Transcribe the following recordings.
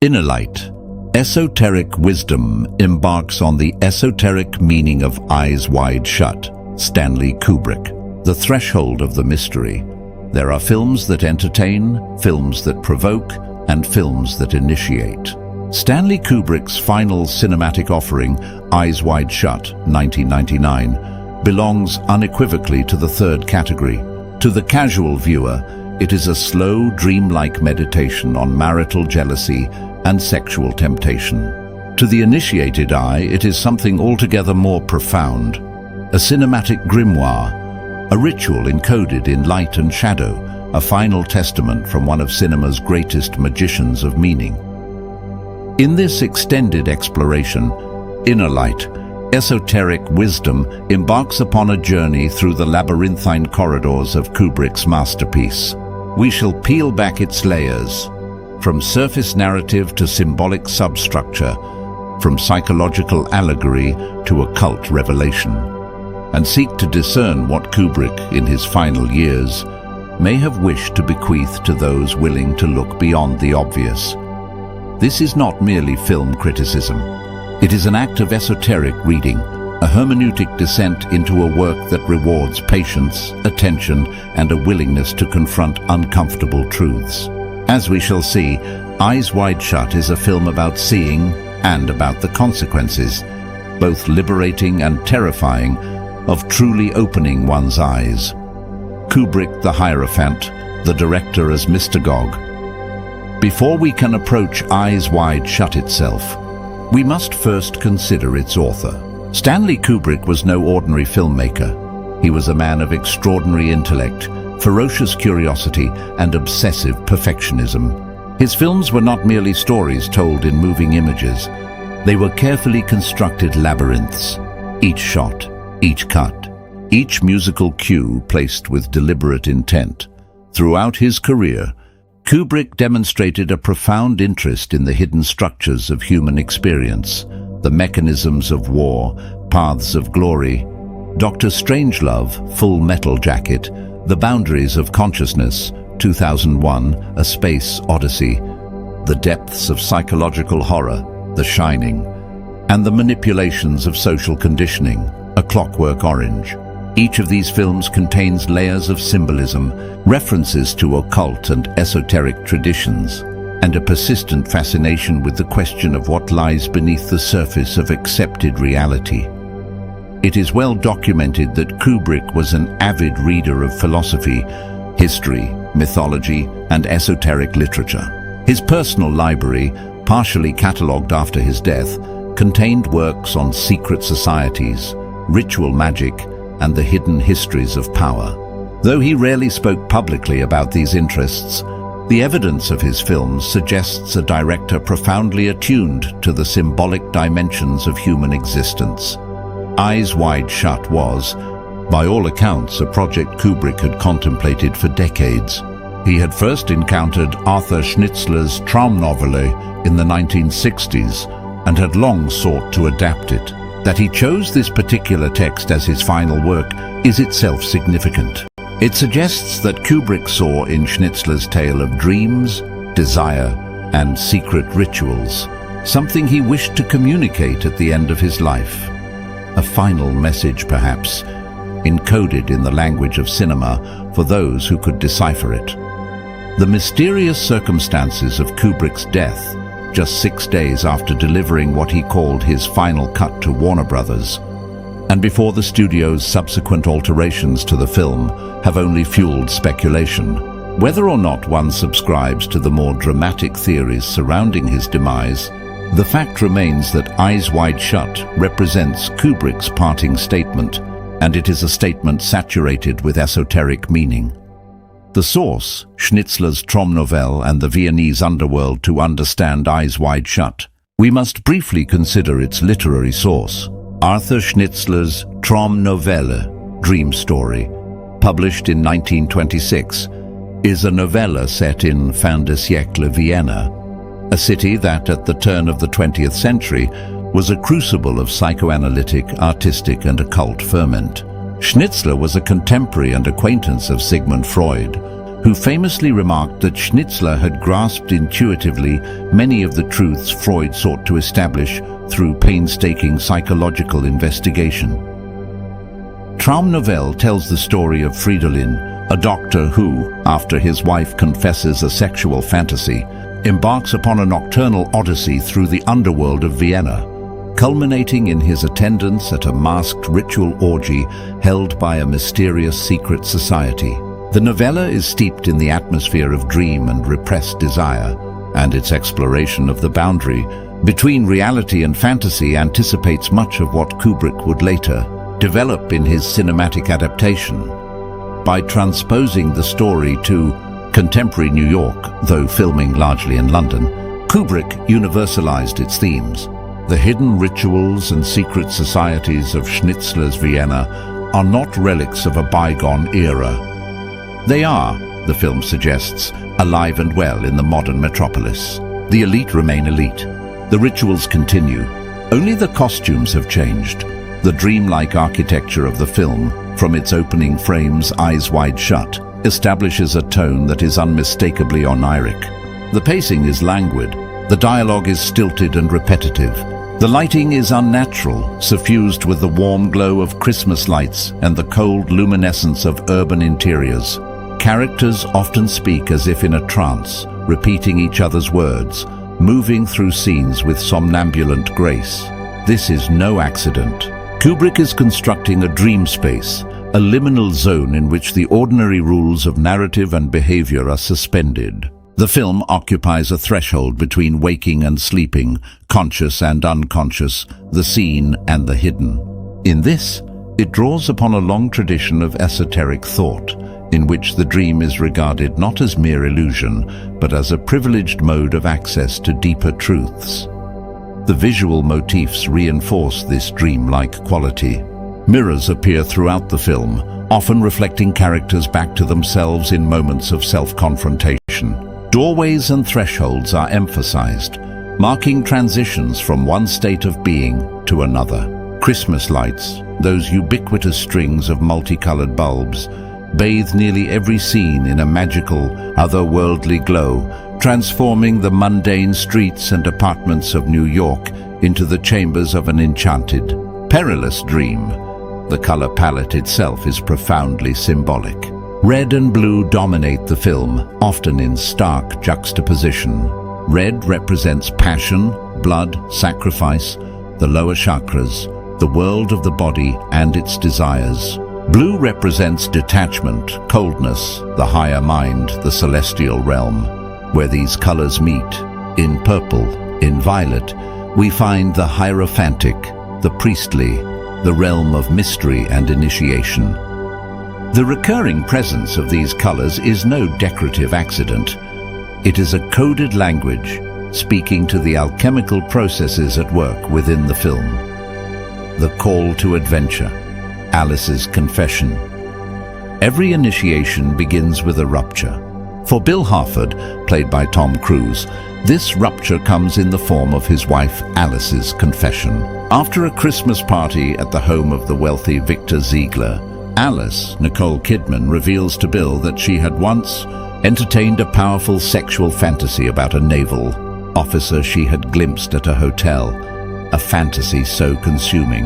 InnerLight. Esoteric wisdom embarks on the esoteric meaning of Eyes Wide Shut, Stanley Kubrick. The threshold of the mystery. There are films that entertain, films that provoke, and films that initiate. Stanley Kubrick's final cinematic offering, Eyes Wide Shut, 1999, belongs unequivocally to the third category. To the casual viewer, it is a slow, dreamlike meditation on marital jealousy and sexual temptation. To the initiated eye, it is something altogether more profound. A cinematic grimoire, a ritual encoded in light and shadow, a final testament from one of cinema's greatest magicians of meaning. In this extended exploration, InnerLight, esoteric wisdom, embarks upon a journey through the labyrinthine corridors of Kubrick's masterpiece. We shall peel back its layers, from surface narrative to symbolic substructure, from psychological allegory to occult revelation, and seek to discern what Kubrick, in his final years, may have wished to bequeath to those willing to look beyond the obvious. This is not merely film criticism. It is an act of esoteric reading, a hermeneutic descent into a work that rewards patience, attention, and a willingness to confront uncomfortable truths. As we shall see, Eyes Wide Shut is a film about seeing and about the consequences, both liberating and terrifying, of truly opening one's eyes. Kubrick the Hierophant, the director as Mystagogue. Before we can approach Eyes Wide Shut itself, we must first consider its author. Stanley Kubrick was no ordinary filmmaker. He was a man of extraordinary intellect, ferocious curiosity, and obsessive perfectionism. His films were not merely stories told in moving images. They were carefully constructed labyrinths. Each shot, each cut, each musical cue placed with deliberate intent. Throughout his career, Kubrick demonstrated a profound interest in the hidden structures of human experience, the mechanisms of war, paths of glory, Dr. Strangelove, Full Metal Jacket, The Boundaries of Consciousness, 2001, A Space Odyssey, The Depths of Psychological Horror, The Shining, and The Manipulations of Social Conditioning, A Clockwork Orange. Each of these films contains layers of symbolism, references to occult and esoteric traditions, and a persistent fascination with the question of what lies beneath the surface of accepted reality. It is well documented that Kubrick was an avid reader of philosophy, history, mythology, and esoteric literature. His personal library, partially catalogued after his death, contained works on secret societies, ritual magic, and the hidden histories of power. Though he rarely spoke publicly about these interests, the evidence of his films suggests a director profoundly attuned to the symbolic dimensions of human existence. Eyes Wide Shut was, by all accounts, a project Kubrick had contemplated for decades. He had first encountered Arthur Schnitzler's Traumnovelle in the 1960s and had long sought to adapt it. That he chose this particular text as his final work is itself significant. It suggests that Kubrick saw in Schnitzler's tale of dreams, desire, and secret rituals something he wished to communicate at the end of his life. A final message, perhaps, encoded in the language of cinema for those who could decipher it. The mysterious circumstances of Kubrick's death, just 6 days after delivering what he called his final cut to Warner Brothers, and before the studio's subsequent alterations to the film, have only fueled speculation. Whether or not one subscribes to the more dramatic theories surrounding his demise, the fact remains that Eyes Wide Shut represents Kubrick's parting statement, and it is a statement saturated with esoteric meaning. The source, Schnitzler's Traumnovelle and the Viennese Underworld, to understand Eyes Wide Shut. We must briefly consider its literary source. Arthur Schnitzler's Traumnovelle, Dream Story, published in 1926, is a novella set in fin de siècle Vienna, a city that, at the turn of the 20th century, was a crucible of psychoanalytic, artistic, and occult ferment. Schnitzler was a contemporary and acquaintance of Sigmund Freud, who famously remarked that Schnitzler had grasped intuitively many of the truths Freud sought to establish through painstaking psychological investigation. Traumnovelle tells the story of Fridolin, a doctor who, after his wife confesses a sexual fantasy, embarks upon a nocturnal odyssey through the underworld of Vienna, culminating in his attendance at a masked ritual orgy held by a mysterious secret society. The novella is steeped in the atmosphere of dream and repressed desire, and its exploration of the boundary between reality and fantasy anticipates much of what Kubrick would later develop in his cinematic adaptation. By transposing the story to contemporary New York, though filming largely in London, Kubrick universalized its themes. The hidden rituals and secret societies of Schnitzler's Vienna are not relics of a bygone era. They are, the film suggests, alive and well in the modern metropolis. The elite remain elite. The rituals continue. Only the costumes have changed. The dreamlike architecture of the film, from its opening frames eyes wide shut, establishes a tone that is unmistakably oniric. The pacing is languid. The dialogue is stilted and repetitive. The lighting is unnatural, suffused with the warm glow of Christmas lights and the cold luminescence of urban interiors. Characters often speak as if in a trance, repeating each other's words, moving through scenes with somnambulant grace. This is no accident. Kubrick is constructing a dream space, a liminal zone in which the ordinary rules of narrative and behavior are suspended. The film occupies a threshold between waking and sleeping, conscious and unconscious, the seen and the hidden. In this, it draws upon a long tradition of esoteric thought, in which the dream is regarded not as mere illusion, but as a privileged mode of access to deeper truths. The visual motifs reinforce this dreamlike quality. Mirrors appear throughout the film, often reflecting characters back to themselves in moments of self-confrontation. Doorways and thresholds are emphasized, marking transitions from one state of being to another. Christmas lights, those ubiquitous strings of multicolored bulbs, bathe nearly every scene in a magical, otherworldly glow, transforming the mundane streets and apartments of New York into the chambers of an enchanted, perilous dream. The color palette itself is profoundly symbolic. Red and blue dominate the film, often in stark juxtaposition. Red represents passion, blood, sacrifice, the lower chakras, the world of the body and its desires. Blue represents detachment, coldness, the higher mind, the celestial realm. Where these colors meet, in purple, in violet, we find the Hierophantic, the priestly, the realm of mystery and initiation. The recurring presence of these colors is no decorative accident. It is a coded language, speaking to the alchemical processes at work within the film. The call to adventure, Alice's confession. Every initiation begins with a rupture. For Bill Harford, played by Tom Cruise, this rupture comes in the form of his wife Alice's confession. After a Christmas party at the home of the wealthy Victor Ziegler, Alice, Nicole Kidman, reveals to Bill that she had once entertained a powerful sexual fantasy about a naval officer she had glimpsed at a hotel, a fantasy so consuming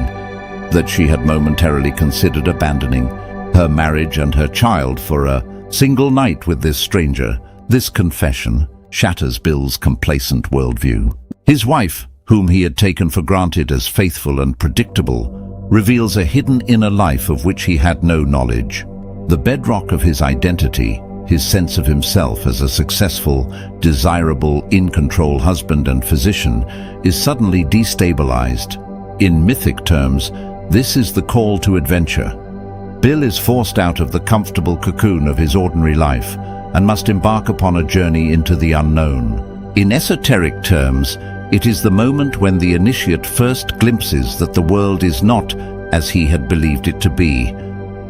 that she had momentarily considered abandoning her marriage and her child for a single night with this stranger. This confession shatters Bill's complacent worldview. His wife, whom he had taken for granted as faithful and predictable, reveals a hidden inner life of which he had no knowledge. The bedrock of his identity, his sense of himself as a successful, desirable, in-control husband and physician, is suddenly destabilized. In mythic terms, this is the call to adventure. Bill is forced out of the comfortable cocoon of his ordinary life and must embark upon a journey into the unknown. In esoteric terms, it is the moment when the initiate first glimpses that the world is not as he had believed it to be,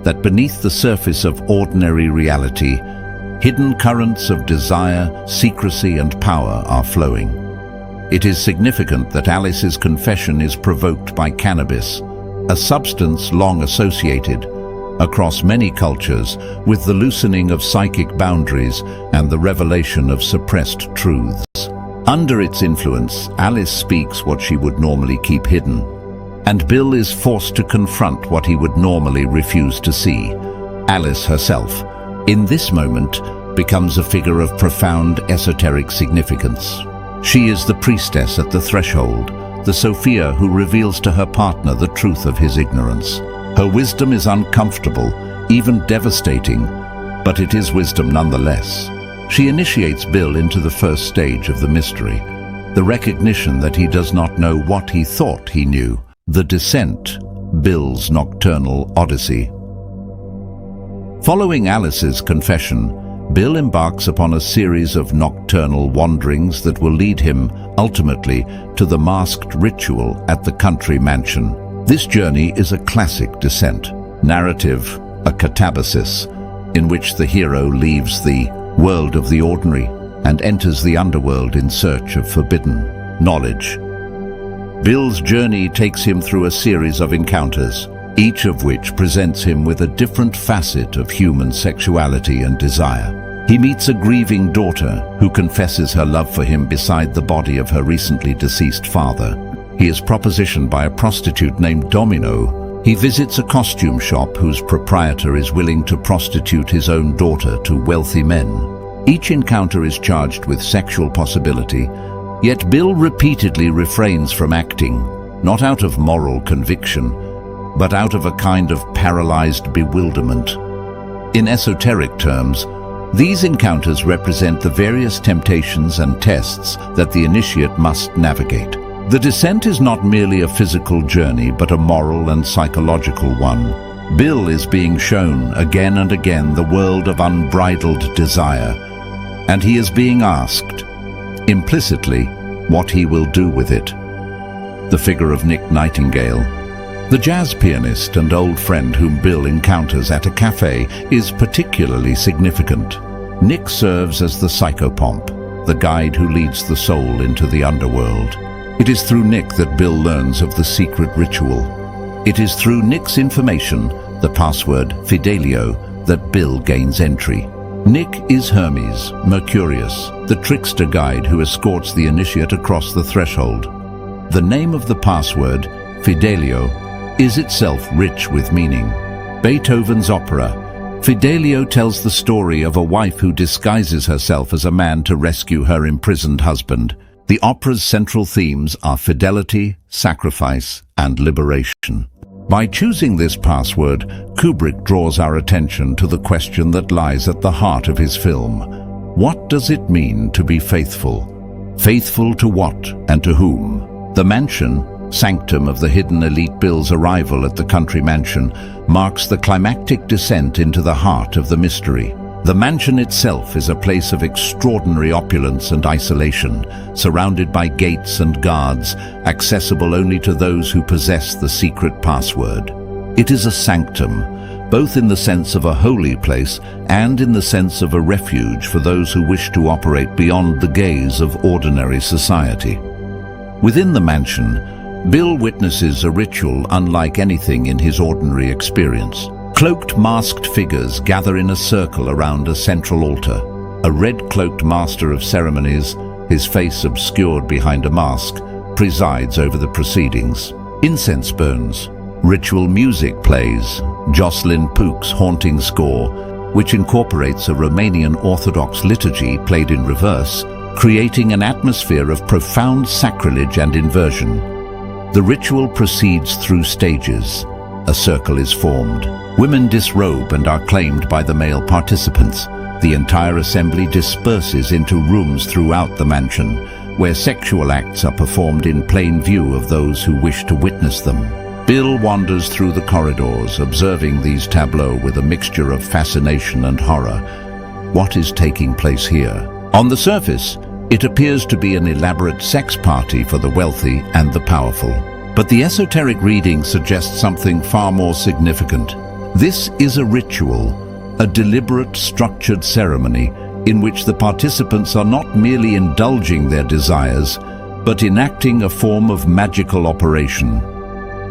that beneath the surface of ordinary reality, hidden currents of desire, secrecy, and power are flowing. It is significant that Alice's confession is provoked by cannabis, a substance long associated across many cultures, with the loosening of psychic boundaries and the revelation of suppressed truths. Under its influence, Alice speaks what she would normally keep hidden, and Bill is forced to confront what he would normally refuse to see. Alice herself, in this moment, becomes a figure of profound esoteric significance. She is the priestess at the threshold, the Sophia who reveals to her partner the truth of his ignorance. Her wisdom is uncomfortable, even devastating, but it is wisdom nonetheless. She initiates Bill into the first stage of the mystery, the recognition that he does not know what he thought he knew. The Descent, Bill's nocturnal Odyssey. Following Alice's confession, Bill embarks upon a series of nocturnal wanderings that will lead him, ultimately, to the masked ritual at the country mansion. This journey is a classic descent narrative, a catabasis, in which the hero leaves the world of the ordinary and enters the underworld in search of forbidden knowledge. Bill's journey takes him through a series of encounters, each of which presents him with a different facet of human sexuality and desire. He meets a grieving daughter who confesses her love for him beside the body of her recently deceased father. He is propositioned by a prostitute named Domino. He visits a costume shop whose proprietor is willing to prostitute his own daughter to wealthy men. Each encounter is charged with sexual possibility, yet Bill repeatedly refrains from acting, not out of moral conviction, but out of a kind of paralyzed bewilderment. In esoteric terms, these encounters represent the various temptations and tests that the initiate must navigate. The descent is not merely a physical journey, but a moral and psychological one. Bill is being shown again and again the world of unbridled desire, and he is being asked, implicitly, what he will do with it. The figure of Nick Nightingale, the jazz pianist and old friend whom Bill encounters at a cafe, is particularly significant. Nick serves as the psychopomp, the guide who leads the soul into the underworld. It is through Nick that Bill learns of the secret ritual. It is through Nick's information, the password Fidelio, that Bill gains entry. Nick is Hermes, Mercurius, the trickster guide who escorts the initiate across the threshold. The name of the password, Fidelio, is itself rich with meaning. Beethoven's opera, Fidelio, tells the story of a wife who disguises herself as a man to rescue her imprisoned husband. The opera's central themes are fidelity, sacrifice, and liberation. By choosing this password, Kubrick draws our attention to the question that lies at the heart of his film. What does it mean to be faithful? Faithful to what and to whom? The mansion, Sanctum of the hidden elite Bill's arrival at the country mansion, marks the climactic descent into the heart of the mystery. The mansion itself is a place of extraordinary opulence and isolation, surrounded by gates and guards, accessible only to those who possess the secret password. It is a sanctum, both in the sense of a holy place and in the sense of a refuge for those who wish to operate beyond the gaze of ordinary society. Within the mansion, Bill witnesses a ritual unlike anything in his ordinary experience. Cloaked, masked figures gather in a circle around a central altar. A red-cloaked master of ceremonies, his face obscured behind a mask, presides over the proceedings. Incense burns. Ritual music plays, Jocelyn Pook's haunting score, which incorporates a Romanian Orthodox liturgy played in reverse, creating an atmosphere of profound sacrilege and inversion. The ritual proceeds through stages. A circle is formed. Women disrobe and are claimed by the male participants. The entire assembly disperses into rooms throughout the mansion, where sexual acts are performed in plain view of those who wish to witness them. Bill wanders through the corridors, observing these tableaux with a mixture of fascination and horror. What is taking place here? On the surface, it appears to be an elaborate sex party for the wealthy and the powerful. But the esoteric reading suggests something far more significant. This is a ritual, a deliberate, structured ceremony in which the participants are not merely indulging their desires, but enacting a form of magical operation.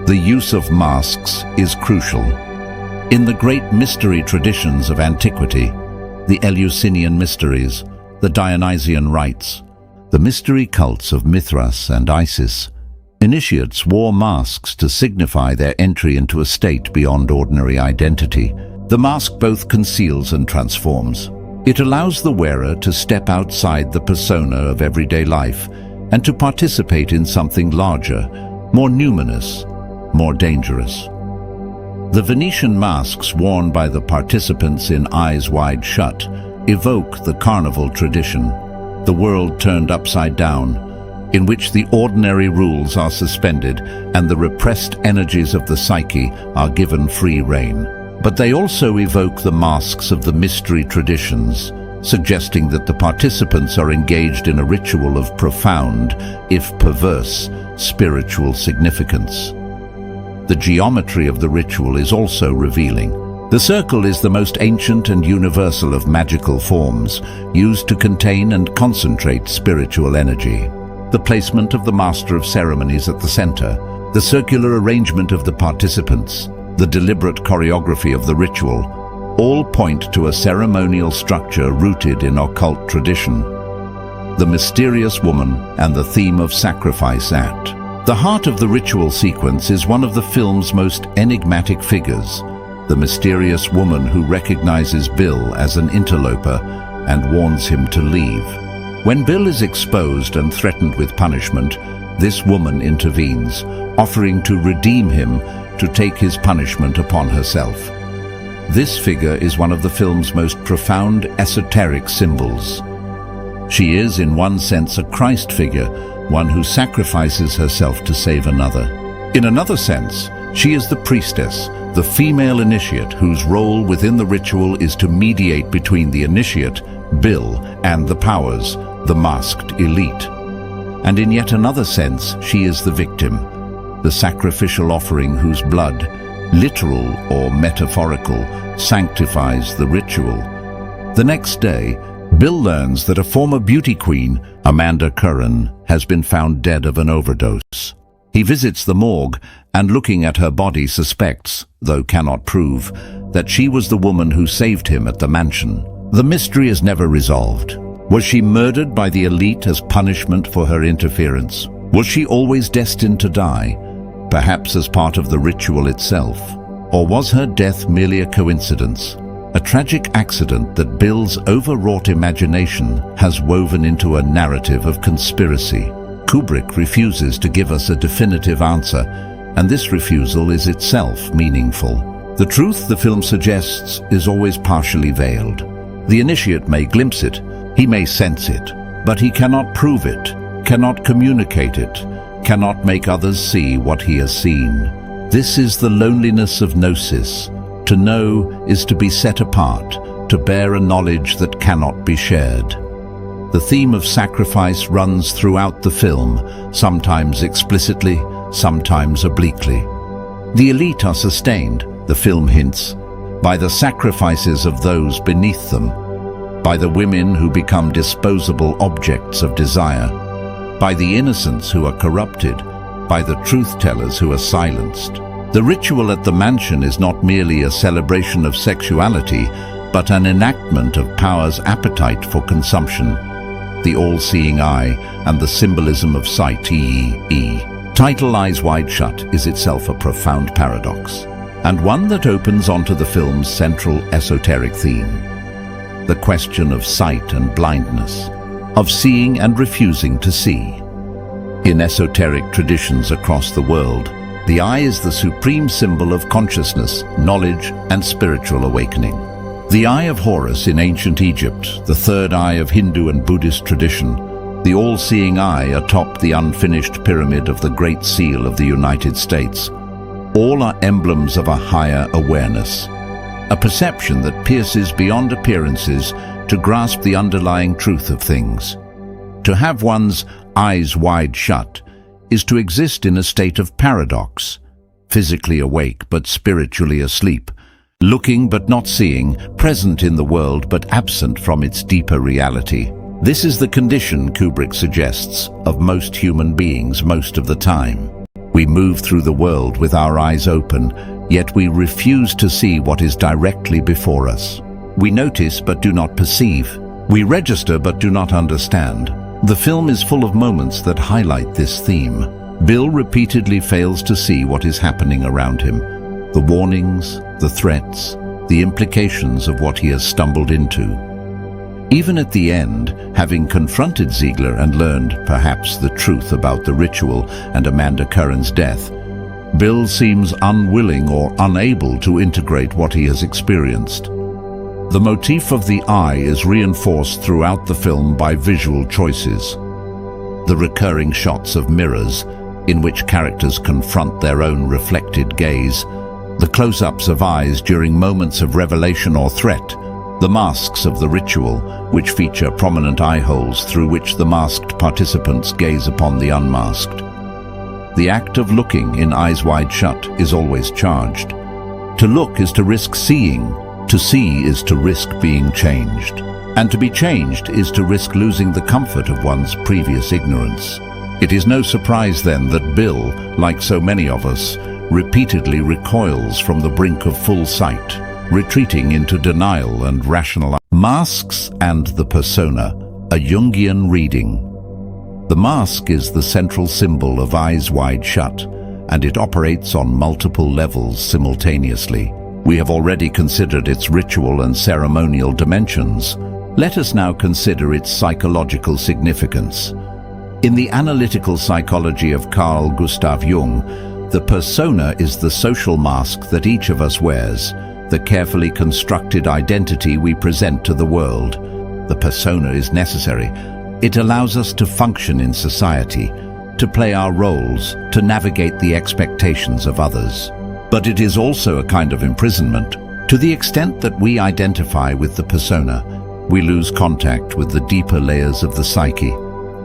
The use of masks is crucial. In the great mystery traditions of antiquity, the Eleusinian mysteries, the Dionysian rites, the mystery cults of Mithras and Isis, initiates wore masks to signify their entry into a state beyond ordinary identity. The mask both conceals and transforms. It allows the wearer to step outside the persona of everyday life and to participate in something larger, more numinous, more dangerous. The Venetian masks worn by the participants in Eyes Wide Shut evoke the carnival tradition, the world turned upside down, in which the ordinary rules are suspended and the repressed energies of the psyche are given free rein. But they also evoke the masks of the mystery traditions, suggesting that the participants are engaged in a ritual of profound, if perverse, spiritual significance. The geometry of the ritual is also revealing. The circle is the most ancient and universal of magical forms, used to contain and concentrate spiritual energy. The placement of the master of ceremonies at the center, the circular arrangement of the participants, the deliberate choreography of the ritual, all point to a ceremonial structure rooted in occult tradition. The mysterious woman and the theme of sacrifice act. The heart of the ritual sequence is one of the film's most enigmatic figures, the mysterious woman who recognizes Bill as an interloper and warns him to leave. When Bill is exposed and threatened with punishment, this woman intervenes, offering to redeem him, to take his punishment upon herself. This figure is one of the film's most profound esoteric symbols. She is, in one sense, a Christ figure, one who sacrifices herself to save another. In another sense, she is the priestess, the female initiate whose role within the ritual is to mediate between the initiate, Bill, and the powers, the masked elite. And in yet another sense, she is the victim, the sacrificial offering whose blood, literal or metaphorical, sanctifies the ritual. The next day, Bill learns that a former beauty queen, Amanda Curran, has been found dead of an overdose. He visits the morgue and, looking at her body, suspects, though cannot prove, that she was the woman who saved him at the mansion. The mystery is never resolved. Was she murdered by the elite as punishment for her interference? Was she always destined to die, perhaps as part of the ritual itself? Or was her death merely a coincidence, a tragic accident that Bill's overwrought imagination has woven into a narrative of conspiracy? Kubrick refuses to give us a definitive answer, and this refusal is itself meaningful. The truth the film suggests is always partially veiled. The initiate may glimpse it, he may sense it, but he cannot prove it, cannot communicate it, cannot make others see what he has seen. This is the loneliness of gnosis. To know is to be set apart, to bear a knowledge that cannot be shared. The theme of sacrifice runs throughout the film, sometimes explicitly, sometimes obliquely. The elite are sustained, the film hints, by the sacrifices of those beneath them, by the women who become disposable objects of desire, by the innocents who are corrupted, by the truth-tellers who are silenced. The ritual at the mansion is not merely a celebration of sexuality, but an enactment of power's appetite for consumption, the all-seeing eye, and the symbolism of sight. Title Eyes Wide Shut is itself a profound paradox, and one that opens onto the film's central esoteric theme, the question of sight and blindness, of seeing and refusing to see. In esoteric traditions across the world, the eye is the supreme symbol of consciousness, knowledge, and spiritual awakening. The Eye of Horus in ancient Egypt, the third eye of Hindu and Buddhist tradition, the all-seeing eye atop the unfinished pyramid of the Great Seal of the United States, all are emblems of a higher awareness, a perception that pierces beyond appearances to grasp the underlying truth of things. To have one's eyes wide shut is to exist in a state of paradox, physically awake but spiritually asleep, looking but not seeing, present in the world but absent from its deeper reality. This is the condition, Kubrick suggests, of most human beings most of the time. We move through the world with our eyes open, yet we refuse to see what is directly before us. We notice but do not perceive. We register but do not understand. The film is full of moments that highlight this theme. Bill repeatedly fails to see what is happening around him, the warnings, the threats, the implications of what he has stumbled into. Even at the end, having confronted Ziegler and learned, perhaps, the truth about the ritual and Amanda Curran's death, Bill seems unwilling or unable to integrate what he has experienced. The motif of the eye is reinforced throughout the film by visual choices. The recurring shots of mirrors, in which characters confront their own reflected gaze, the close-ups of eyes during moments of revelation or threat, the masks of the ritual, which feature prominent eye holes through which the masked participants gaze upon the unmasked. The act of looking in eyes wide shut is always charged. To look is to risk seeing, to see is to risk being changed, and to be changed is to risk losing the comfort of one's previous ignorance. It is no surprise then that Bill, like so many of us, repeatedly recoils from the brink of full sight, retreating into denial and rationalization. Masks and the persona, a Jungian reading. The mask is the central symbol of eyes wide shut, and it operates on multiple levels simultaneously. We have already considered its ritual and ceremonial dimensions. Let us now consider its psychological significance. In the analytical psychology of Carl Gustav Jung, the persona is the social mask that each of us wears, the carefully constructed identity we present to the world. The persona is necessary. It allows us to function in society, to play our roles, to navigate the expectations of others. But it is also a kind of imprisonment. To the extent that we identify with the persona, we lose contact with the deeper layers of the psyche,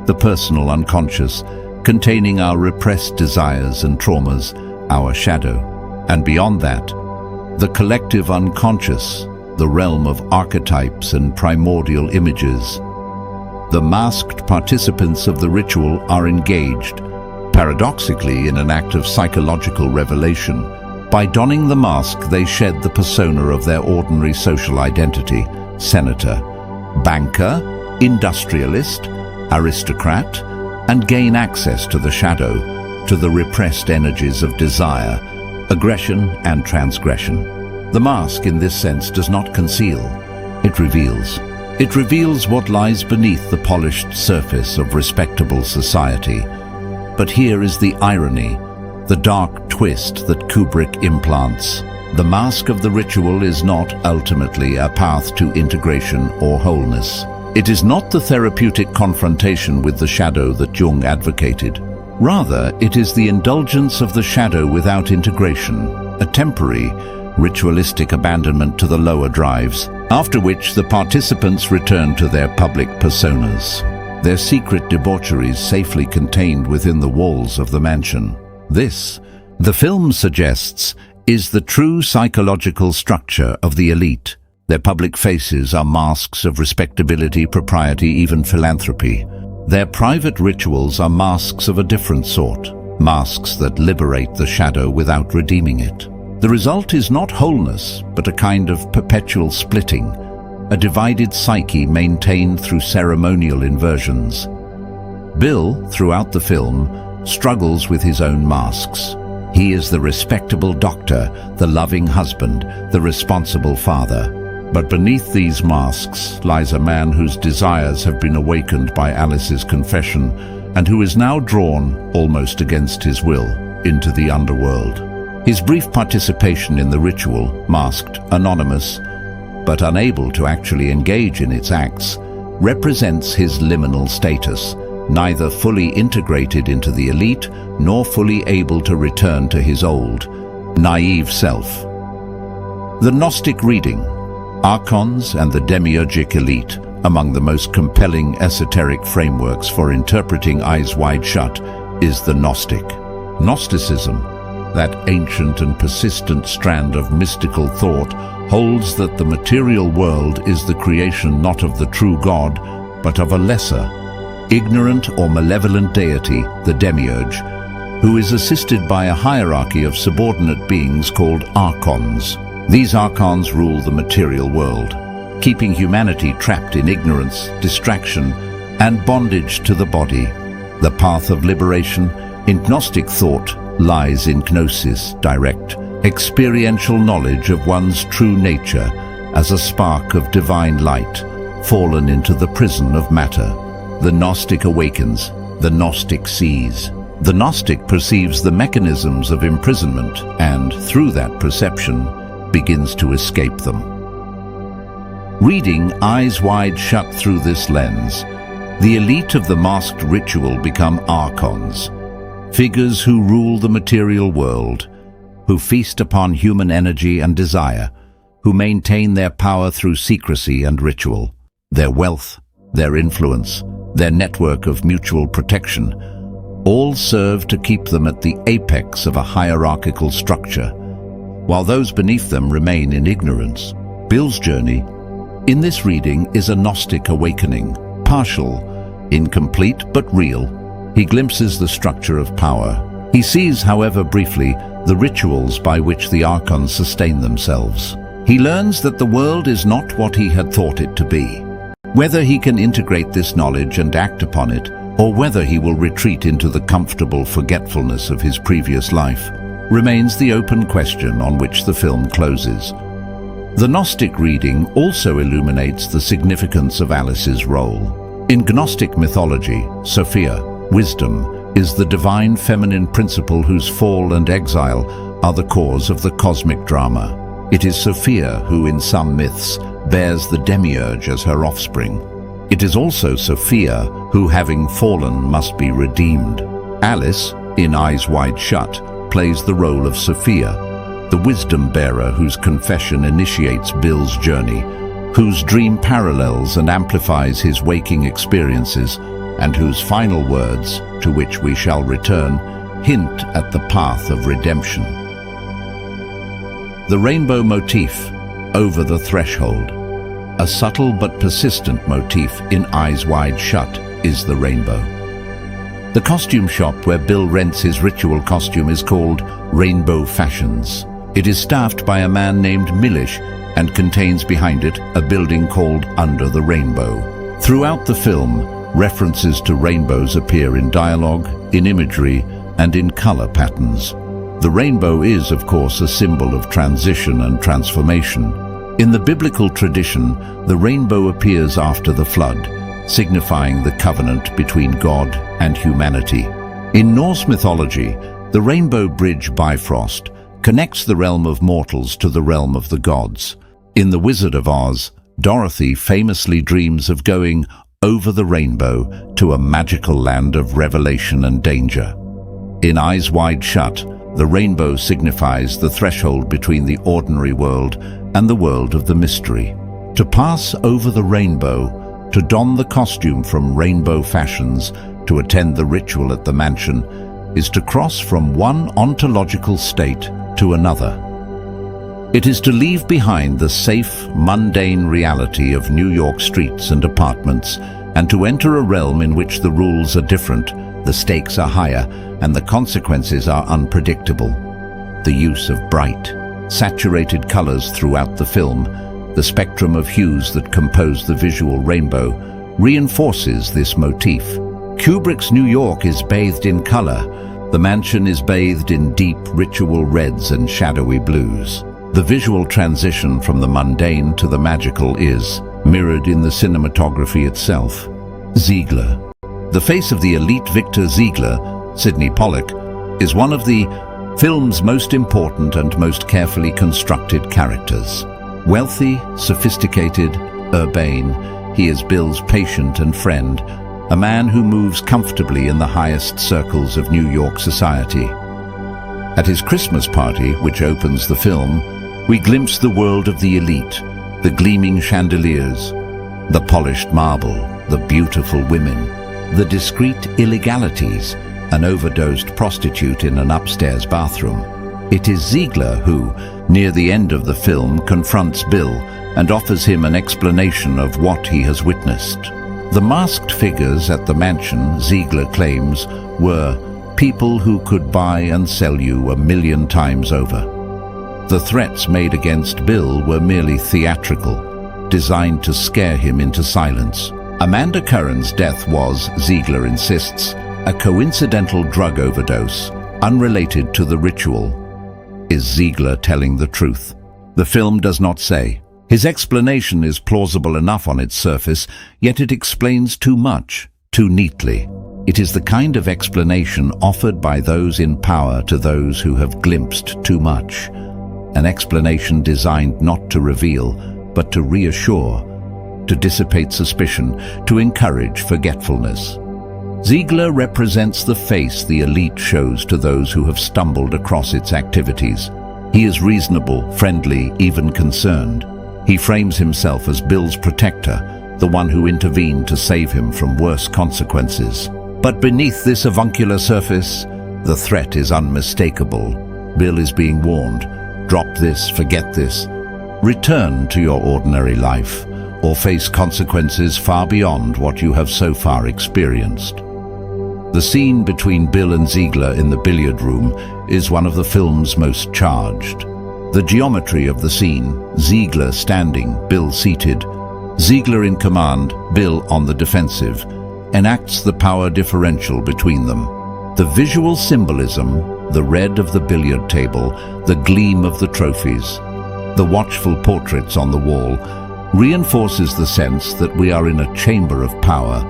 the personal unconscious, containing our repressed desires and traumas, our shadow. And beyond that, the collective unconscious, the realm of archetypes and primordial images. The masked participants of the ritual are engaged, paradoxically in an act of psychological revelation. By donning the mask, they shed the persona of their ordinary social identity: senator, banker, industrialist, aristocrat, and gain access to the shadow, to the repressed energies of desire, aggression, and transgression. The mask, in this sense, does not conceal, it reveals. It reveals what lies beneath the polished surface of respectable society. But here is the irony, the dark twist that Kubrick implants. The mask of the ritual is not ultimately a path to integration or wholeness. It is not the therapeutic confrontation with the shadow that Jung advocated. Rather, it is the indulgence of the shadow without integration, a temporary, ritualistic abandonment to the lower drives, after which the participants return to their public personas, their secret debaucheries safely contained within the walls of the mansion. This, the film suggests, is the true psychological structure of the elite. Their public faces are masks of respectability, propriety, even philanthropy. Their private rituals are masks of a different sort, masks that liberate the shadow without redeeming it. The result is not wholeness, but a kind of perpetual splitting, a divided psyche maintained through ceremonial inversions. Bill, throughout the film, struggles with his own masks. He is the respectable doctor, the loving husband, the responsible father. But beneath these masks lies a man whose desires have been awakened by Alice's confession and who is now drawn, almost against his will, into the underworld. His brief participation in the ritual, masked, anonymous, but unable to actually engage in its acts, represents his liminal status, neither fully integrated into the elite nor fully able to return to his old, naive self. The Gnostic reading, Archons and the Demiurgic elite, among the most compelling esoteric frameworks for interpreting eyes wide shut, is the Gnostic. Gnosticism, that ancient and persistent strand of mystical thought, holds that the material world is the creation not of the true God, but of a lesser, ignorant or malevolent deity, the Demiurge, who is assisted by a hierarchy of subordinate beings called Archons. These Archons rule the material world, keeping humanity trapped in ignorance, distraction, and bondage to the body. The path of liberation in Gnostic thought lies in gnosis, direct, experiential knowledge of one's true nature as a spark of divine light, fallen into the prison of matter. The Gnostic awakens, the Gnostic sees. The Gnostic perceives the mechanisms of imprisonment and, through that perception, begins to escape them. Reading eyes wide shut through this lens, the elite of the masked ritual become Archons, figures who rule the material world, who feast upon human energy and desire, who maintain their power through secrecy and ritual. Their wealth, their influence, their network of mutual protection, all serve to keep them at the apex of a hierarchical structure, while those beneath them remain in ignorance. Bill's journey in this reading is a Gnostic awakening, partial, incomplete but real. He glimpses the structure of power. He sees, however briefly, the rituals by which the Archons sustain themselves. He learns that the world is not what he had thought it to be. Whether he can integrate this knowledge and act upon it, or whether he will retreat into the comfortable forgetfulness of his previous life, remains the open question on which the film closes. The Gnostic reading also illuminates the significance of Alice's role. In Gnostic mythology, Sophia, wisdom, is the divine feminine principle whose fall and exile are the cause of the cosmic drama. It is Sophia who, in some myths, bears the Demiurge as her offspring. It is also Sophia who, having fallen, must be redeemed. Alice, in Eyes Wide Shut, plays the role of Sophia, the wisdom bearer whose confession initiates Bill's journey, whose dream parallels and amplifies his waking experiences, and whose final words, to which we shall return, hint at the path of redemption. The rainbow motif, over the threshold. A subtle but persistent motif in Eyes Wide Shut is the rainbow. The costume shop where Bill rents his ritual costume is called Rainbow Fashions. It is staffed by a man named Milish and contains behind it a building called Under the Rainbow. Throughout the film, references to rainbows appear in dialogue, in imagery, and in color patterns. The rainbow is, of course, a symbol of transition and transformation. In the biblical tradition, the rainbow appears after the flood, signifying the covenant between God and humanity. In Norse mythology, the rainbow bridge Bifrost connects the realm of mortals to the realm of the gods. In The Wizard of Oz, Dorothy famously dreams of going over the rainbow to a magical land of revelation and danger. In Eyes Wide Shut, the rainbow signifies the threshold between the ordinary world and the world of the mystery. To pass over the rainbow, to don the costume from Rainbow Fashions, to attend the ritual at the mansion, is to cross from one ontological state to another. It is to leave behind the safe, mundane reality of New York streets and apartments, and to enter a realm in which the rules are different, the stakes are higher, and the consequences are unpredictable. The use of bright, saturated colors throughout the film, the spectrum of hues that compose the visual rainbow, reinforces this motif. Kubrick's New York is bathed in color. The mansion is bathed in deep ritual reds and shadowy blues. The visual transition from the mundane to the magical is mirrored in the cinematography itself. Ziegler. The face of the elite Victor Ziegler, Sidney Pollack, is one of the film's most important and most carefully constructed characters. Wealthy, sophisticated, urbane, he is Bill's patient and friend, a man who moves comfortably in the highest circles of New York society. At his Christmas party, which opens the film, we glimpse the world of the elite, the gleaming chandeliers, the polished marble, the beautiful women, the discreet illegalities, an overdosed prostitute in an upstairs bathroom. It is Ziegler who, near the end of the film, confronts Bill and offers him an explanation of what he has witnessed. The masked figures at the mansion, Ziegler claims, were people who could buy and sell you 1,000,000 times over. The threats made against Bill were merely theatrical, designed to scare him into silence. Amanda Curran's death was, Ziegler insists, a coincidental drug overdose, unrelated to the ritual. Is Ziegler telling the truth? The film does not say. His explanation is plausible enough on its surface, yet it explains too much, too neatly. It is the kind of explanation offered by those in power to those who have glimpsed too much. An explanation designed not to reveal, but to reassure, to dissipate suspicion, to encourage forgetfulness. Ziegler represents the face the elite shows to those who have stumbled across its activities. He is reasonable, friendly, even concerned. He frames himself as Bill's protector, the one who intervened to save him from worse consequences. But beneath this avuncular surface, the threat is unmistakable. Bill is being warned. Drop this, forget this. Return to your ordinary life, or face consequences far beyond what you have so far experienced. The scene between Bill and Ziegler in the billiard room is one of the film's most charged. The geometry of the scene, Ziegler standing, Bill seated, Ziegler in command, Bill on the defensive, enacts the power differential between them. The visual symbolism, the red of the billiard table, the gleam of the trophies, the watchful portraits on the wall, reinforces the sense that we are in a chamber of power,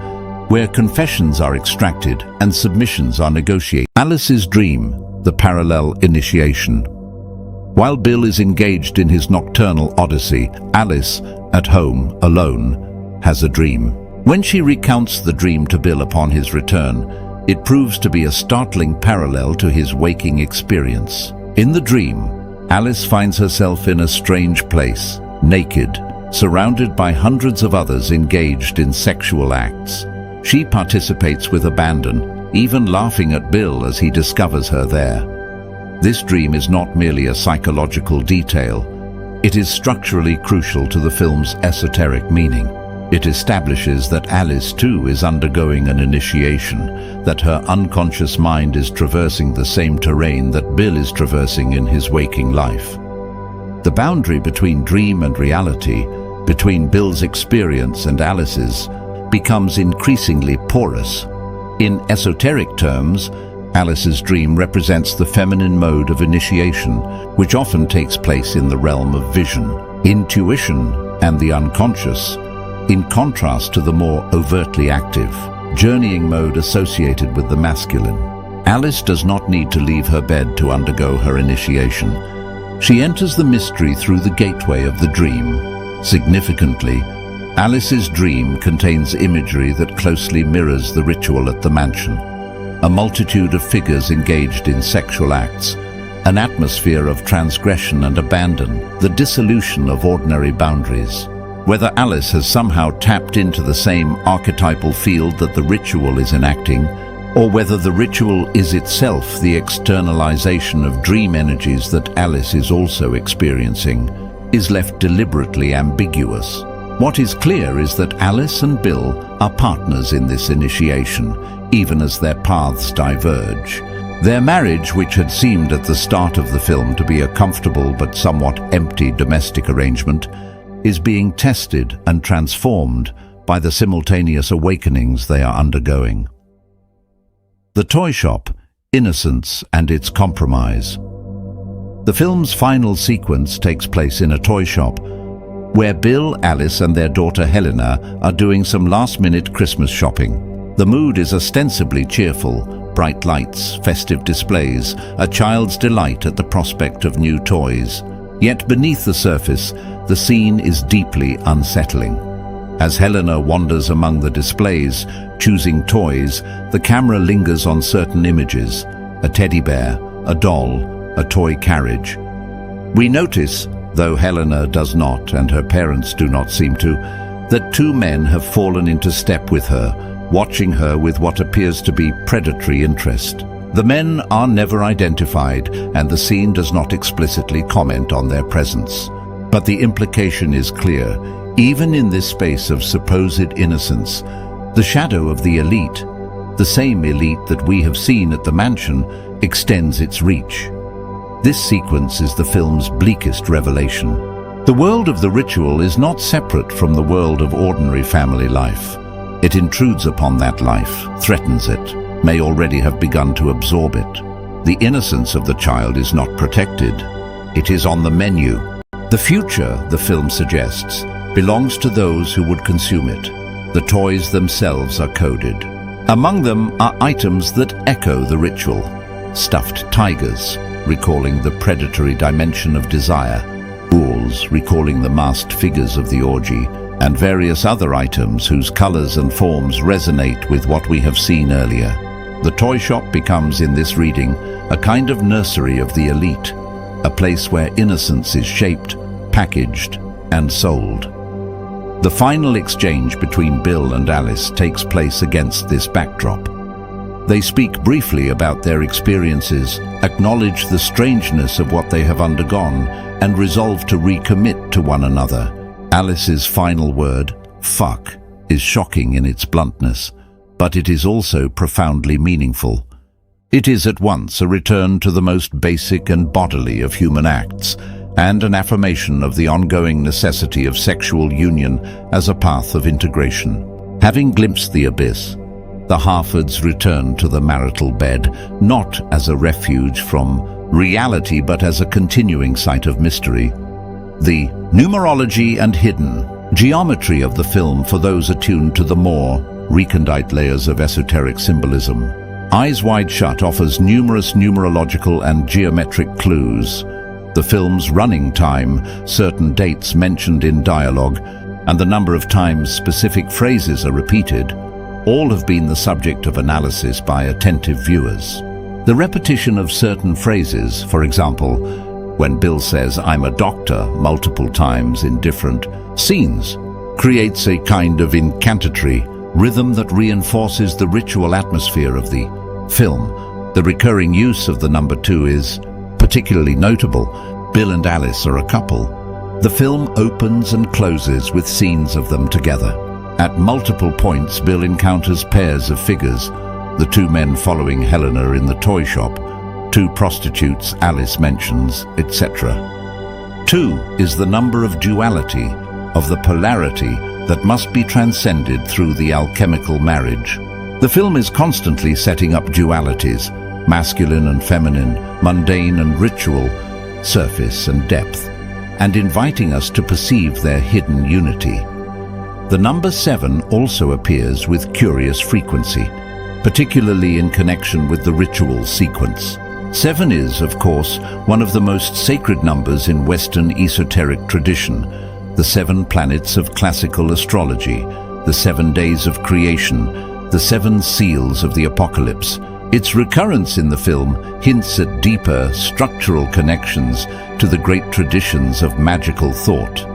where confessions are extracted and submissions are negotiated. Alice's dream, the parallel initiation. While Bill is engaged in his nocturnal Odyssey, Alice, at home, alone, has a dream. When she recounts the dream to Bill upon his return, it proves to be a startling parallel to his waking experience. In the dream, Alice finds herself in a strange place, naked, surrounded by hundreds of others engaged in sexual acts. She participates with abandon, even laughing at Bill as he discovers her there. This dream is not merely a psychological detail. It is structurally crucial to the film's esoteric meaning. It establishes that Alice too is undergoing an initiation, that her unconscious mind is traversing the same terrain that Bill is traversing in his waking life. The boundary between dream and reality, between Bill's experience and Alice's, becomes increasingly porous. In esoteric terms, Alice's dream represents the feminine mode of initiation, which often takes place in the realm of vision, intuition, and the unconscious, in contrast to the more overtly active, journeying mode associated with the masculine. Alice does not need to leave her bed to undergo her initiation. She enters the mystery through the gateway of the dream. Significantly, Alice's dream contains imagery that closely mirrors the ritual at the mansion. A multitude of figures engaged in sexual acts, an atmosphere of transgression and abandon, the dissolution of ordinary boundaries. Whether Alice has somehow tapped into the same archetypal field that the ritual is enacting, or whether the ritual is itself the externalization of dream energies that Alice is also experiencing, is left deliberately ambiguous. What is clear is that Alice and Bill are partners in this initiation, even as their paths diverge. Their marriage, which had seemed at the start of the film to be a comfortable but somewhat empty domestic arrangement, is being tested and transformed by the simultaneous awakenings they are undergoing. The toy shop, Innocence and its compromise. The film's final sequence takes place in a toy shop, where Bill, Alice and their daughter Helena are doing some last-minute Christmas shopping. The mood is ostensibly cheerful, bright lights, festive displays, a child's delight at the prospect of new toys. Yet beneath the surface, the scene is deeply unsettling. As Helena wanders among the displays, choosing toys, the camera lingers on certain images: a teddy bear, a doll, a toy carriage. We notice, though Helena does not and her parents do not seem to, that two men have fallen into step with her, watching her with what appears to be predatory interest. The men are never identified, and the scene does not explicitly comment on their presence. But the implication is clear. Even in this space of supposed innocence, the shadow of the elite, The same elite that we have seen at the mansion extends its reach. This sequence is the film's bleakest revelation. The world of the ritual is not separate from the world of ordinary family life. It intrudes upon that life, threatens it, may already have begun to absorb it. The innocence of the child is not protected. It is on the menu. The future, the film suggests, belongs to those who would consume it. The toys themselves are coded. Among them are items that echo the ritual. Stuffed tigers, recalling the predatory dimension of desire, ghouls, recalling the masked figures of the orgy, and various other items whose colors and forms resonate with what we have seen earlier. The toy shop becomes, in this reading, a kind of nursery of the elite, a place where innocence is shaped, packaged, and sold. The final exchange between Bill and Alice takes place against this backdrop. They speak briefly about their experiences, acknowledge the strangeness of what they have undergone, and resolve to recommit to one another. Alice's final word, fuck, is shocking in its bluntness, but it is also profoundly meaningful. It is at once a return to the most basic and bodily of human acts, and an affirmation of the ongoing necessity of sexual union as a path of integration. Having glimpsed the abyss, the Hierophants return to the marital bed, not as a refuge from reality but as a continuing site of mystery. The numerology and hidden geometry of the film for those attuned to the more recondite layers of esoteric symbolism. Eyes Wide Shut offers numerous numerological and geometric clues. The film's running time, certain dates mentioned in dialogue, and the number of times specific phrases are repeated, all have been the subject of analysis by attentive viewers. The repetition of certain phrases, for example, when Bill says, "I'm a doctor," multiple times in different scenes, creates a kind of incantatory rhythm that reinforces the ritual atmosphere of the film. The recurring use of the number 2 is particularly notable. Bill and Alice are a couple. The film opens and closes with scenes of them together. At multiple points, Bill encounters pairs of figures, the 2 men following Helena in the toy shop, 2 prostitutes Alice mentions, etc. 2 is the number of duality, of the polarity that must be transcended through the alchemical marriage. The film is constantly setting up dualities, masculine and feminine, mundane and ritual, surface and depth, and inviting us to perceive their hidden unity. The number 7 also appears with curious frequency, particularly in connection with the ritual sequence. 7 is, of course, one of the most sacred numbers in Western esoteric tradition, the 7 planets of classical astrology, the 7 days of creation, the 7 seals of the apocalypse. Its recurrence in the film hints at deeper structural connections to the great traditions of magical thought.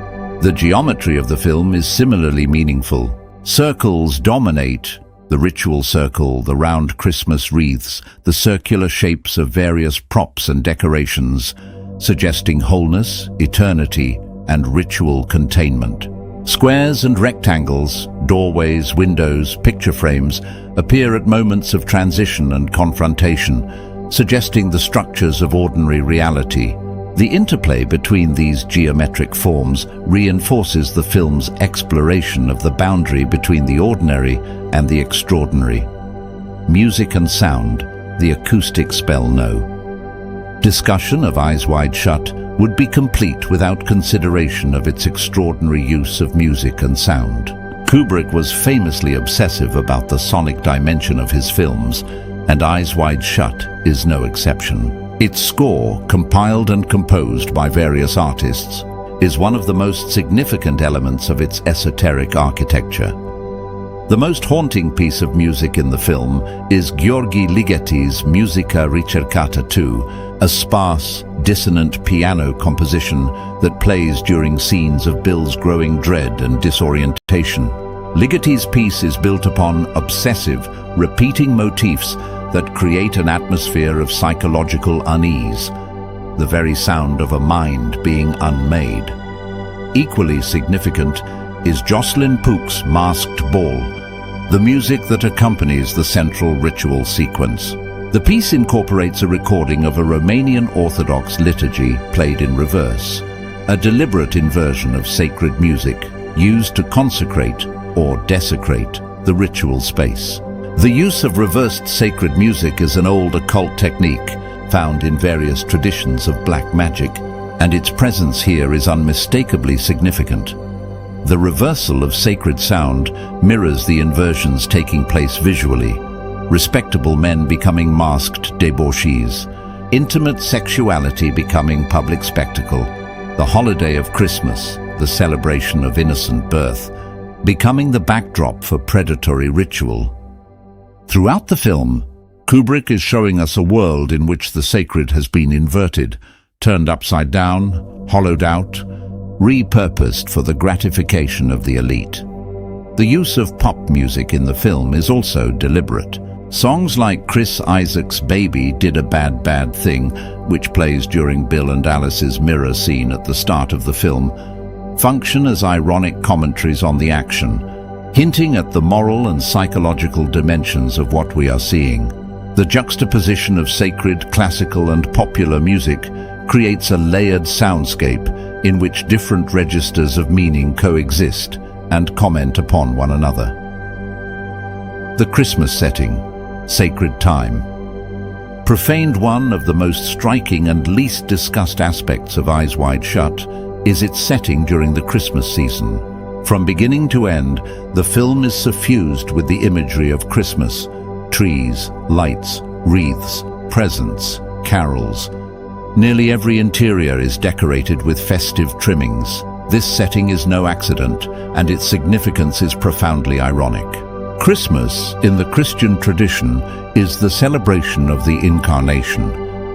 The geometry of the film is similarly meaningful. Circles dominate: the ritual circle, the round Christmas wreaths, the circular shapes of various props and decorations, suggesting wholeness, eternity, and ritual containment. Squares and rectangles, doorways, windows, picture frames appear at moments of transition and confrontation, suggesting the structures of ordinary reality. The interplay between these geometric forms reinforces the film's exploration of the boundary between the ordinary and the extraordinary. Music and sound, the acoustic spell no. Discussion of Eyes Wide Shut would be complete without consideration of its extraordinary use of music and sound. Kubrick was famously obsessive about the sonic dimension of his films, and Eyes Wide Shut is no exception. Its score, compiled and composed by various artists, is one of the most significant elements of its esoteric architecture. The most haunting piece of music in the film is Gheorghe Ligeti's Musica Ricercata 2, a sparse, dissonant piano composition that plays during scenes of Bill's growing dread and disorientation. Ligeti's piece is built upon obsessive, repeating motifs that create an atmosphere of psychological unease, the very sound of a mind being unmade. Equally significant is Jocelyn Pook's Masked Ball, the music that accompanies the central ritual sequence. The piece incorporates a recording of a Romanian Orthodox liturgy played in reverse, a deliberate inversion of sacred music used to consecrate or desecrate the ritual space. The use of reversed sacred music is an old occult technique found in various traditions of black magic, and its presence here is unmistakably significant. The reversal of sacred sound mirrors the inversions taking place visually. Respectable men becoming masked debauchees, intimate sexuality becoming public spectacle, the holiday of Christmas, the celebration of innocent birth, becoming the backdrop for predatory ritual. Throughout the film, Kubrick is showing us a world in which the sacred has been inverted, turned upside down, hollowed out, repurposed for the gratification of the elite. The use of pop music in the film is also deliberate. Songs like Chris Isaak's Baby Did a Bad Bad Thing, which plays during Bill and Alice's mirror scene at the start of the film, function as ironic commentaries on the action, hinting at the moral and psychological dimensions of what we are seeing. The juxtaposition of sacred, classical and popular music creates a layered soundscape in which different registers of meaning coexist and comment upon one another. The Christmas setting, sacred time. Profaned, one of the most striking and least discussed aspects of Eyes Wide Shut is its setting during the Christmas season. From beginning to end, the film is suffused with the imagery of Christmas: trees, lights, wreaths, presents, carols. Nearly every interior is decorated with festive trimmings. This setting is no accident, and its significance is profoundly ironic. Christmas, in the Christian tradition, is the celebration of the Incarnation,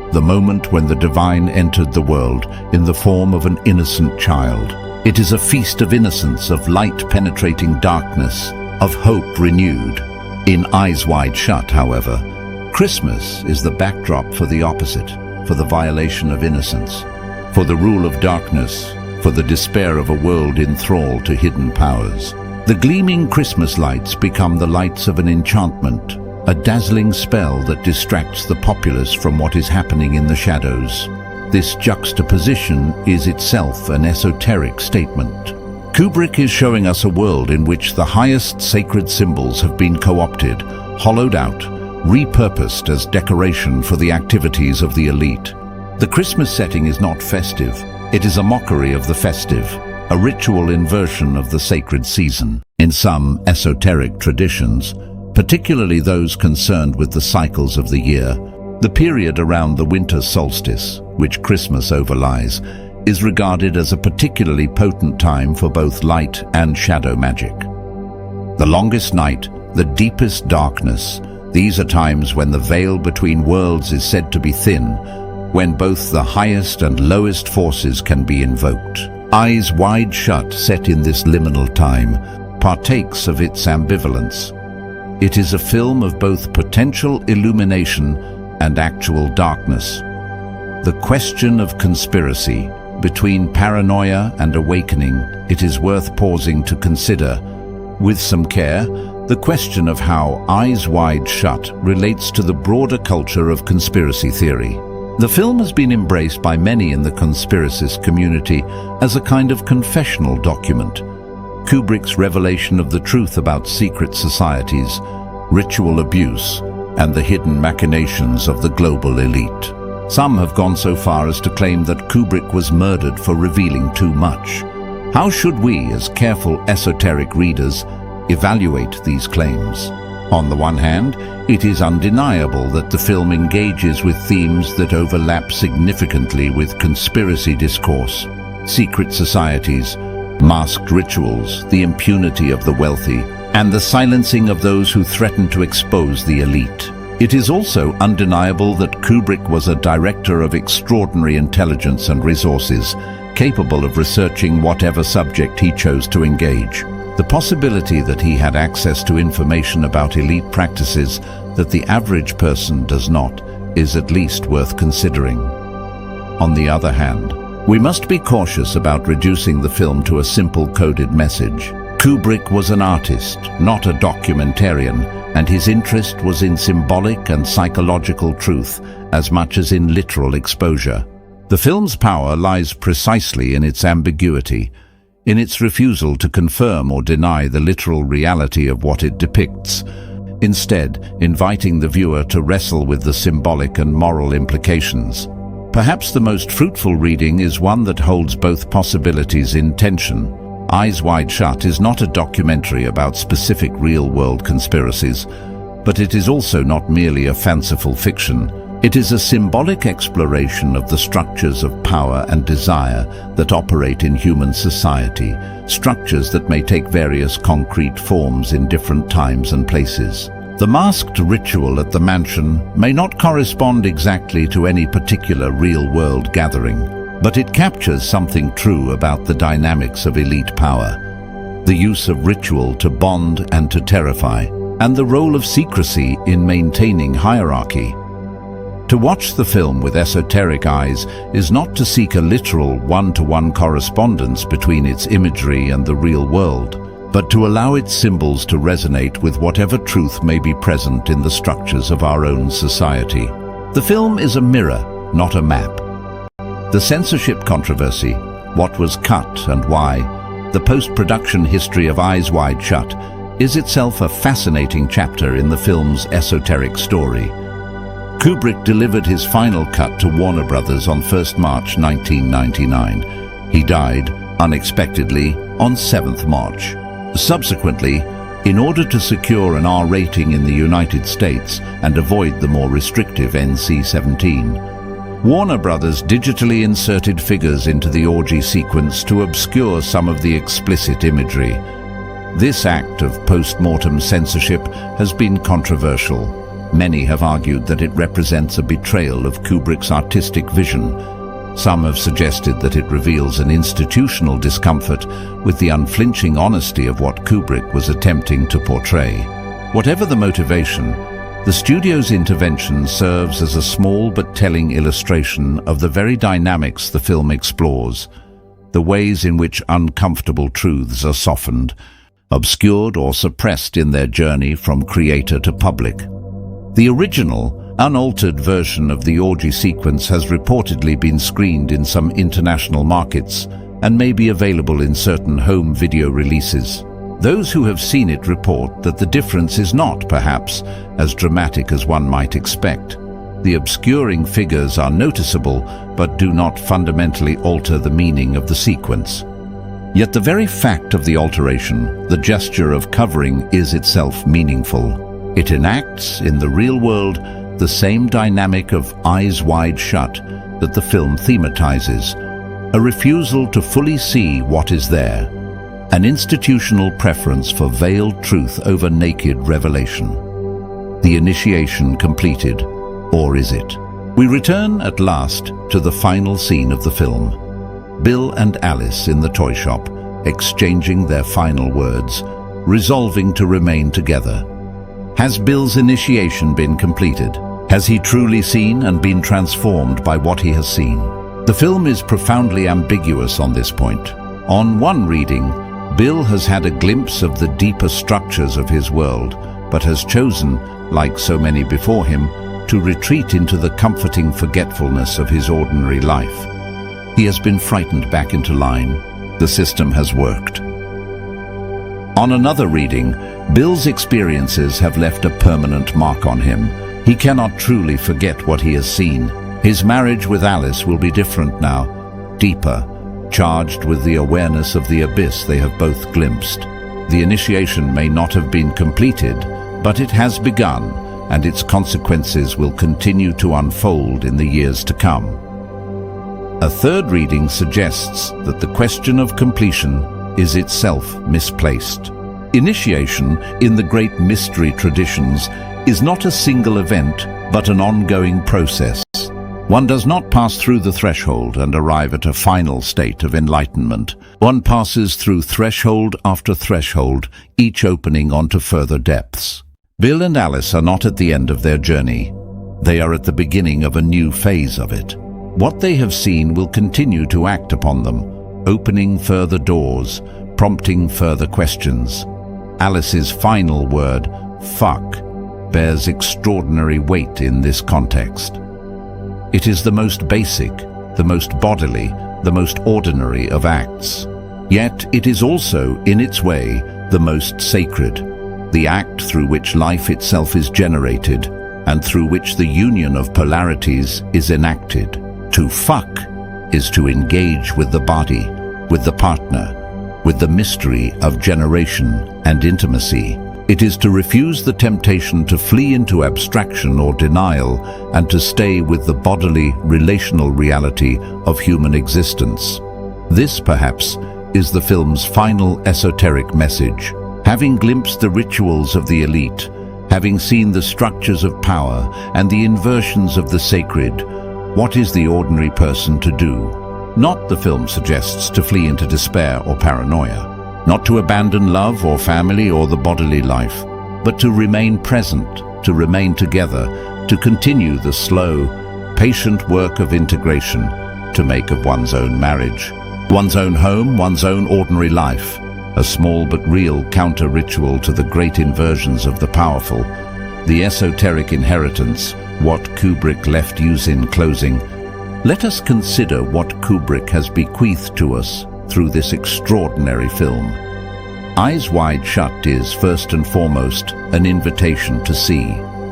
the moment when the divine entered the world in the form of an innocent child. It is a feast of innocence, of light penetrating darkness, of hope renewed. In Eyes Wide Shut, however, Christmas is the backdrop for the opposite, for the violation of innocence, for the rule of darkness, for the despair of a world in thrall to hidden powers. The gleaming Christmas lights become the lights of an enchantment, a dazzling spell that distracts the populace from what is happening in the shadows. This juxtaposition is itself an esoteric statement. Kubrick is showing us a world in which the highest sacred symbols have been co-opted, hollowed out, repurposed as decoration for the activities of the elite. The Christmas setting is not festive. It is a mockery of the festive, a ritual inversion of the sacred season. In some esoteric traditions, particularly those concerned with the cycles of the year, the period around the winter solstice, which Christmas overlies, is regarded as a particularly potent time for both light and shadow magic. The longest night, the deepest darkness, these are times when the veil between worlds is said to be thin, when both the highest and lowest forces can be invoked. Eyes Wide Shut, set in this liminal time, partakes of its ambivalence. It is a film of both potential illumination and actual darkness. The question of conspiracy, between paranoia and awakening, it is worth pausing to consider, with some care, the question of how Eyes Wide Shut relates to the broader culture of conspiracy theory. The film has been embraced by many in the conspiracist community as a kind of confessional document. Kubrick's revelation of the truth about secret societies, ritual abuse, and the hidden machinations of the global elite. Some have gone so far as to claim that Kubrick was murdered for revealing too much. How should we, as careful esoteric readers, evaluate these claims? On the one hand, it is undeniable that the film engages with themes that overlap significantly with conspiracy discourse: secret societies, masked rituals, the impunity of the wealthy, and the silencing of those who threaten to expose the elite. It is also undeniable that Kubrick was a director of extraordinary intelligence and resources, capable of researching whatever subject he chose to engage. The possibility that he had access to information about elite practices that the average person does not is at least worth considering. On the other hand, we must be cautious about reducing the film to a simple coded message. Kubrick was an artist, not a documentarian, and his interest was in symbolic and psychological truth as much as in literal exposure. The film's power lies precisely in its ambiguity, in its refusal to confirm or deny the literal reality of what it depicts, instead inviting the viewer to wrestle with the symbolic and moral implications. Perhaps the most fruitful reading is one that holds both possibilities in tension. Eyes Wide Shut is not a documentary about specific real-world conspiracies, but it is also not merely a fanciful fiction. It is a symbolic exploration of the structures of power and desire that operate in human society, structures that may take various concrete forms in different times and places. The masked ritual at the mansion may not correspond exactly to any particular real-world gathering, but it captures something true about the dynamics of elite power, the use of ritual to bond and to terrify, and the role of secrecy in maintaining hierarchy. To watch the film with esoteric eyes is not to seek a literal one-to-one correspondence between its imagery and the real world, but to allow its symbols to resonate with whatever truth may be present in the structures of our own society. The film is a mirror, not a map. The censorship controversy, what was cut and why, the post-production history of Eyes Wide Shut, is itself a fascinating chapter in the film's esoteric story. Kubrick delivered his final cut to Warner Brothers on 1 March 1999. He died, unexpectedly, on 7th March. Subsequently, in order to secure an R rating in the United States and avoid the more restrictive NC-17, Warner Brothers digitally inserted figures into the orgy sequence to obscure some of the explicit imagery. This act of post-mortem censorship has been controversial. Many have argued that it represents a betrayal of Kubrick's artistic vision. Some have suggested that it reveals an institutional discomfort with the unflinching honesty of what Kubrick was attempting to portray. Whatever the motivation, the studio's intervention serves as a small but telling illustration of the very dynamics the film explores, the ways in which uncomfortable truths are softened, obscured or suppressed in their journey from creator to public. The original, unaltered version of the orgy sequence has reportedly been screened in some international markets and may be available in certain home video releases. Those who have seen it report that the difference is not, perhaps, as dramatic as one might expect. The obscuring figures are noticeable, but do not fundamentally alter the meaning of the sequence. Yet the very fact of the alteration, the gesture of covering, is itself meaningful. It enacts, in the real world, the same dynamic of Eyes Wide Shut that the film thematizes, a refusal to fully see what is there, an institutional preference for veiled truth over naked revelation. The initiation completed, or is it? We return at last to the final scene of the film. Bill and Alice in the toy shop, exchanging their final words, resolving to remain together. Has Bill's initiation been completed? Has he truly seen and been transformed by what he has seen? The film is profoundly ambiguous on this point. On one reading, Bill has had a glimpse of the deeper structures of his world, but has chosen, like so many before him, to retreat into the comforting forgetfulness of his ordinary life. He has been frightened back into line. The system has worked. On another reading, Bill's experiences have left a permanent mark on him. He cannot truly forget what he has seen. His marriage with Alice will be different now, deeper, charged with the awareness of the abyss they have both glimpsed. The initiation may not have been completed, but it has begun, and its consequences will continue to unfold in the years to come. A third reading suggests that the question of completion is itself misplaced. Initiation, in the great mystery traditions, is not a single event, but an ongoing process. One does not pass through the threshold and arrive at a final state of enlightenment. One passes through threshold after threshold, each opening onto further depths. Bill and Alice are not at the end of their journey. They are at the beginning of a new phase of it. What they have seen will continue to act upon them, opening further doors, prompting further questions. Alice's final word, fuck, bears extraordinary weight in this context. It is the most basic, the most bodily, the most ordinary of acts. Yet it is also, in its way, the most sacred, the act through which life itself is generated and through which the union of polarities is enacted. To fuck is to engage with the body, with the partner, with the mystery of generation and intimacy. It is to refuse the temptation to flee into abstraction or denial and to stay with the bodily, relational reality of human existence. This, perhaps, is the film's final esoteric message. Having glimpsed the rituals of the elite, having seen the structures of power and the inversions of the sacred, what is the ordinary person to do? Not, the film suggests, to flee into despair or paranoia. Not to abandon love or family or the bodily life, but to remain present, to remain together, to continue the slow, patient work of integration, to make of one's own marriage, one's own home, one's own ordinary life, a small but real counter-ritual to the great inversions of the powerful, the esoteric inheritance, what Kubrick left us in closing. Let us consider what Kubrick has bequeathed to us through this extraordinary film. Eyes Wide Shut is, first and foremost, an invitation to see.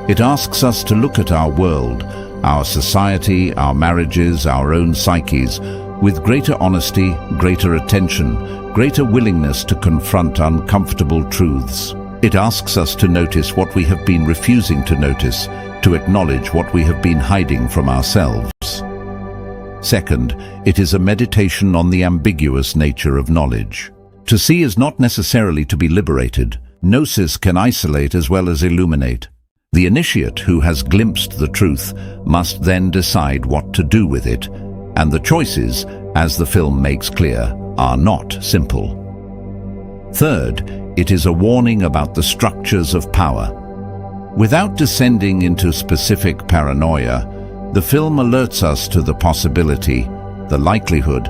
It asks us to look at our world, our society, our marriages, our own psyches, with greater honesty, greater attention, greater willingness to confront uncomfortable truths. It asks us to notice what we have been refusing to notice, to acknowledge what we have been hiding from ourselves. Second, it is a meditation on the ambiguous nature of knowledge. To see is not necessarily to be liberated. Gnosis can isolate as well as illuminate. The initiate who has glimpsed the truth must then decide what to do with it, and the choices, as the film makes clear, are not simple. Third, it is a warning about the structures of power. Without descending into specific paranoia, the film alerts us to the possibility, the likelihood,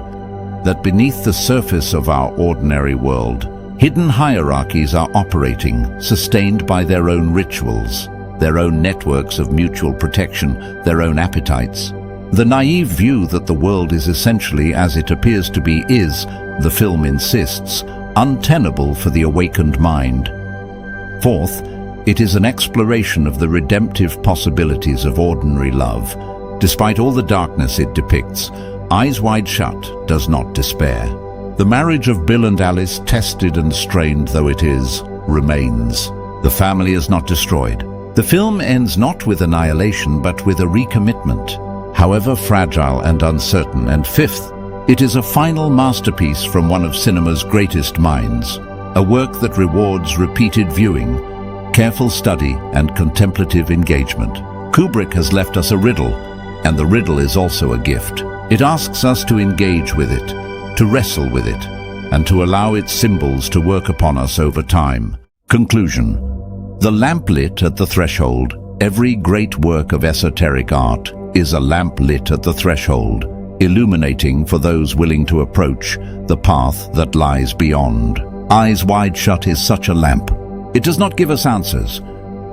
that beneath the surface of our ordinary world, hidden hierarchies are operating, sustained by their own rituals, their own networks of mutual protection, their own appetites. The naive view that the world is essentially as it appears to be is, the film insists, untenable for the awakened mind. Fourth, it is an exploration of the redemptive possibilities of ordinary love. Despite all the darkness it depicts, Eyes Wide Shut does not despair. The marriage of Bill and Alice, tested and strained though it is, remains. The family is not destroyed. The film ends not with annihilation but with a recommitment, however fragile and uncertain. And fifth, it is a final masterpiece from one of cinema's greatest minds, a work that rewards repeated viewing, careful study and contemplative engagement. Kubrick has left us a riddle, and the riddle is also a gift. It asks us to engage with it, to wrestle with it, and to allow its symbols to work upon us over time. Conclusion. The lamp lit at the threshold. Every great work of esoteric art is a lamp lit at the threshold, illuminating for those willing to approach the path that lies beyond. Eyes Wide Shut is such a lamp. It does not give us answers.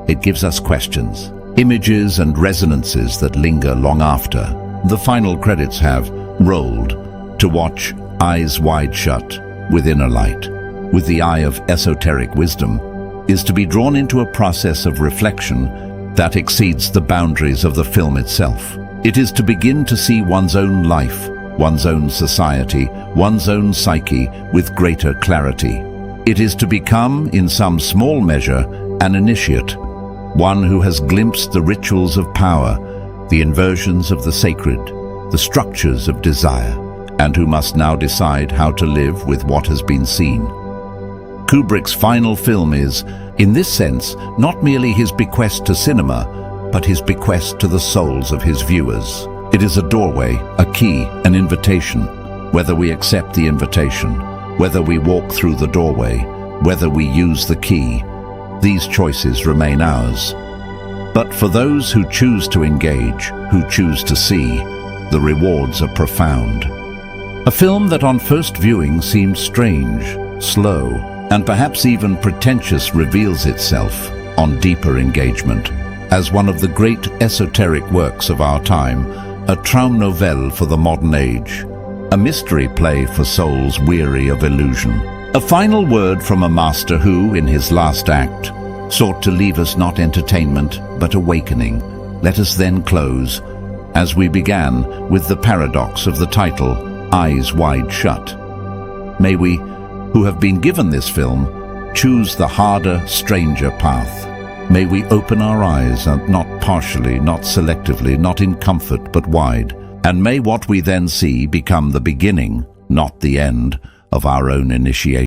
It gives us questions, images and resonances that linger long after. The final credits have rolled to watch Eyes Wide Shut with InnerLight, with the eye of esoteric wisdom, is to be drawn into a process of reflection that exceeds the boundaries of the film itself. It is to begin to see one's own life, one's own society, one's own psyche with greater clarity. It is to become, in some small measure, an initiate, one who has glimpsed the rituals of power, the inversions of the sacred, the structures of desire, and who must now decide how to live with what has been seen. Kubrick's final film is, in this sense, not merely his bequest to cinema, but his bequest to the souls of his viewers. It is a doorway, a key, an invitation. Whether we accept the invitation, whether we walk through the doorway, whether we use the key, these choices remain ours. But for those who choose to engage, who choose to see, the rewards are profound. A film that on first viewing seemed strange, slow, and perhaps even pretentious reveals itself on deeper engagement, as one of the great esoteric works of our time, a Traumnovelle for the modern age, a mystery play for souls weary of illusion. A final word from a master who, in his last act, sought to leave us not entertainment, but awakening. Let us then close, as we began, with the paradox of the title, Eyes Wide Shut. May we, who have been given this film, choose the harder, stranger path. May we open our eyes, and not partially, not selectively, not in comfort, but wide. And may what we then see become the beginning, not the end, of our own initiation.